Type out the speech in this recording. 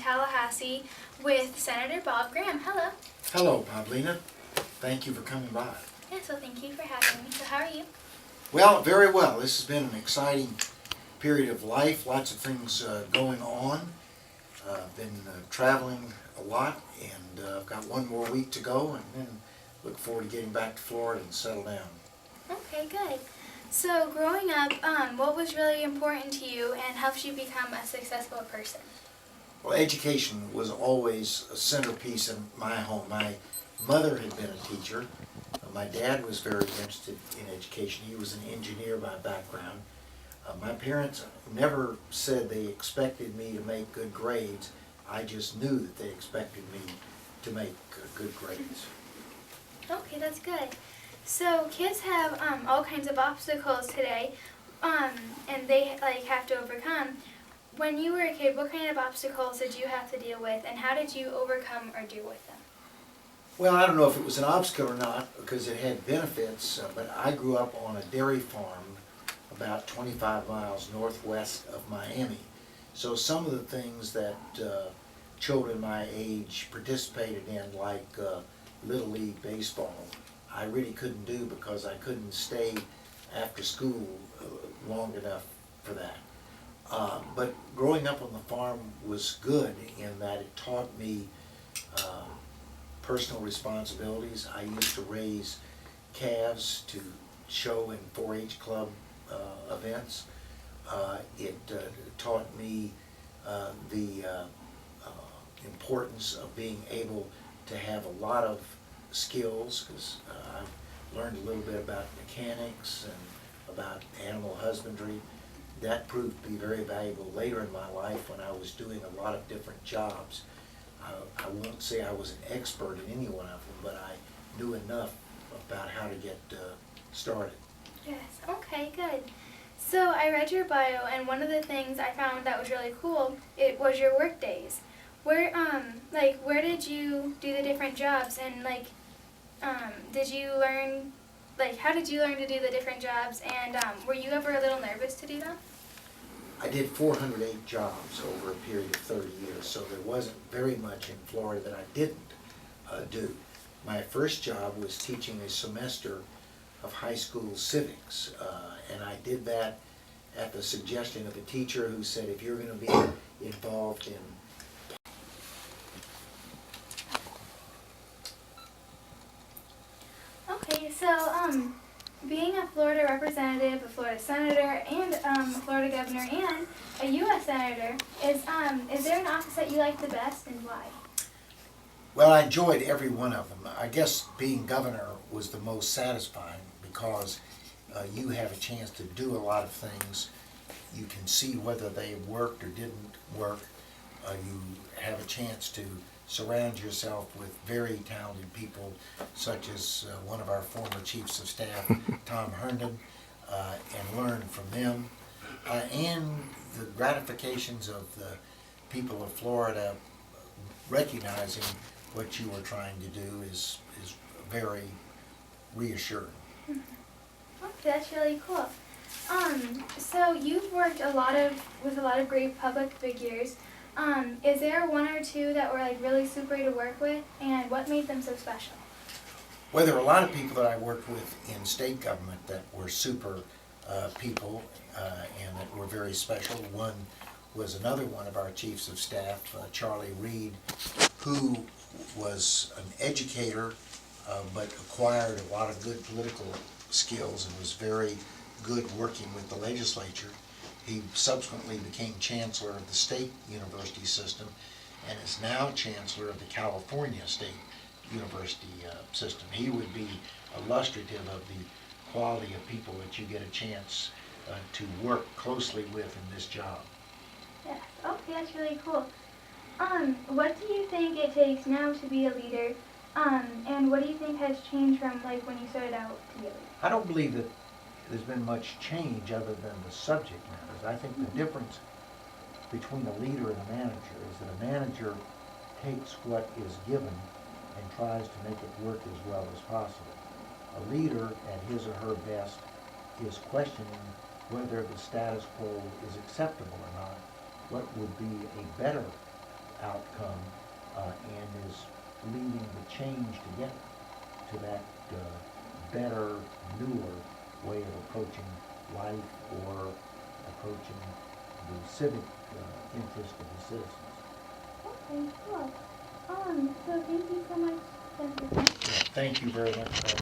Tallahassee with Senator Bob Graham. Hello. Hello, Pavlina. Thank you for coming by. Yeah, so thank you for having me. So how are you? Well, very well. This has been an exciting period of life. Lots of things going on. I've been traveling a lot, and I've got one more week to go, and then look forward to getting back to Florida and settle down. Okay, good. So growing up, what was really important to you and helped you become a successful person? Well, education was always a centerpiece in my home. My mother had been a teacher. My dad was very interested in education. He was an engineer by background. My parents never said they expected me to make good grades. I just knew that they expected me to make good grades. Okay, that's good. So kids have all kinds of obstacles today, and they have to overcome. When you were a kid, what kind of obstacles did you have to deal with, and how did you overcome or deal with them? Well, I don't know if it was an obstacle or not because it had benefits, but I grew up on a dairy farm about 25 miles northwest of Miami. So some of the things that children my age participated in, like Little League baseball, I really couldn't do because I couldn't stay after school long enough for that. But growing up on the farm was good in that it taught me personal responsibilities. I used to raise calves to show in 4-H club events. It taught me the importance of being able to have a lot of skills, because I learned a little bit about mechanics and about animal husbandry. That proved to be very valuable later in my life when I was doing a lot of different jobs. I won't say I was an expert in any one of them, but I knew enough about how to get started. Yes, okay, good. So I read your bio, and one of the things I found that was really cool, it was your work days. Where did you do the different jobs, and did you learn, how did you learn to do the different jobs, and were you ever a little nervous to do them? I did 408 jobs over a period of 30 years, so there wasn't very much in Florida that I didn't do. My first job was teaching a semester of high school civics, and I did that at the suggestion of a teacher who said, if you're going to be involved in Okay, so being a Florida representative, a Florida senator, and a Florida governor, and a U.S. senator, is there an office that you like the best, and why? Well, I enjoyed every one of them. I guess being governor was the most satisfying because you have a chance to do a lot of things. You can see whether they worked or didn't work. You have a chance to surround yourself with very talented people, such as one of our former chiefs of staff, Tom Herndon, and learn from them. And the gratifications of the people of Florida recognizing what you are trying to do is very reassuring. Okay, that's really cool. So you've worked with a lot of great public figures. Is there one or two that were really super to work with, and what made them so special? Well, there are a lot of people that I worked with in state government that were super people and that were very special. One was another one of our chiefs of staff, Charlie Reed, who was an educator but acquired a lot of good political skills and was very good working with the legislature. He subsequently became chancellor of the state university system and is now chancellor of the California State University system. He would be illustrative of the quality of people that you get a chance to work closely with in this job. Yes, okay, that's really cool. What do you think it takes now to be a leader, and what do you think has changed from when you started out to be a leader? I don't believe that there's been much change other than the subject matters. I think the difference between a leader and a manager is that a manager takes what is given and tries to make it work as well as possible. A leader, at his or her best, is questioning whether the status quo is acceptable or not, what would be a better outcome come and is leading the change to get to that better, newer way of approaching life or approaching the civic interest of the citizens. Okay, cool. So thank you so much, Dr. Thank you very much.